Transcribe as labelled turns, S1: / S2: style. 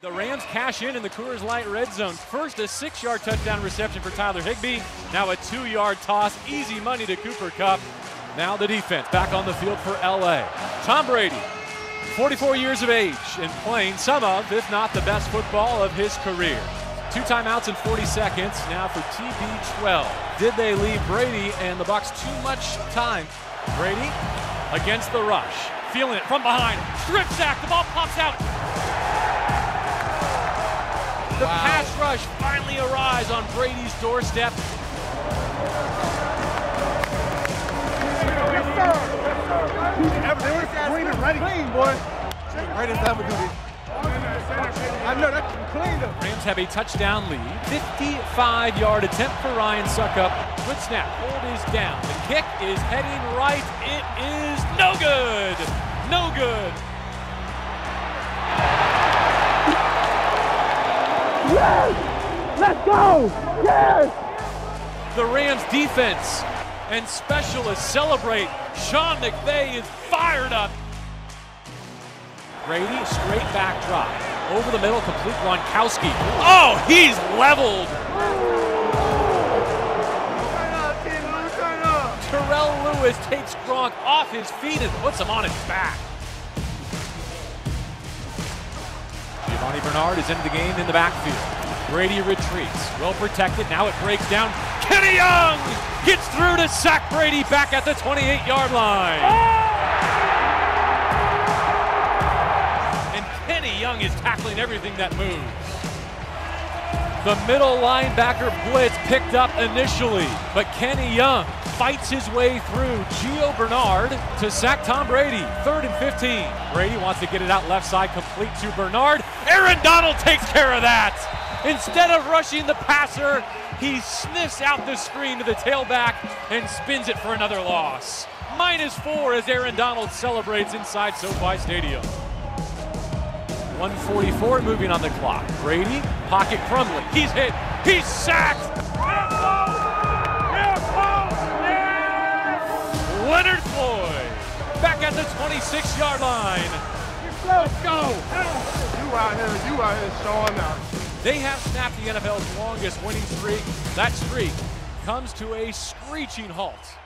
S1: The Rams cash in the Coors Light red zone. First, a 6-yard touchdown reception for Tyler Higbee. Now a 2-yard toss. Easy money to Cooper Kupp. Now the defense back on the field for LA. Tom Brady, 44 years of age and playing some of, if not the best football of his career. 2 timeouts in 40 seconds. Now for TB12. Did they leave Brady and the Bucs too much time? Brady against the rush. Feeling it from behind. Strip sack. The ball pops out. The pass rush finally arrives on Brady's doorstep.
S2: Yes, sir. Clean and ready. Clean, boy. Brady's never do this. I know that's clean.
S1: Rams have a touchdown lead. 55-yard attempt for Ryan Suckup. Good snap. Hold is down. The kick is heading right. It is no good. No good.
S2: Yes! Let's go! Yes!
S1: The Rams defense and specialists celebrate. Sean McVay is fired up. Brady, straight back drop. Over the middle, complete Gronkowski. Oh, he's leveled. Terrell Lewis takes Gronk off his feet and puts him on his back. Giovanni Bernard is into the game in the backfield. Brady retreats, well protected, now it breaks down. Kenny Young gets through to sack Brady back at the 28-yard line. And Kenny Young is tackling everything that moves. The middle linebacker blitz picked up initially, but Kenny Young fights his way through Gio Bernard to sack Tom Brady. 3rd and 15. Brady wants to get it out left side, complete to Bernard. Aaron Donald takes care of that. Instead of rushing the passer, he sniffs out the screen to the tailback and spins it for another loss. -4 as Aaron Donald celebrates inside SoFi Stadium. 1:44 moving on the clock. Brady, pocket crumbling. He's hit. He's sacked. Leonard Floyd back at the 26-yard line.
S2: Let's go! You out here showing out.
S1: They have snapped the NFL's longest winning streak. That streak comes to a screeching halt.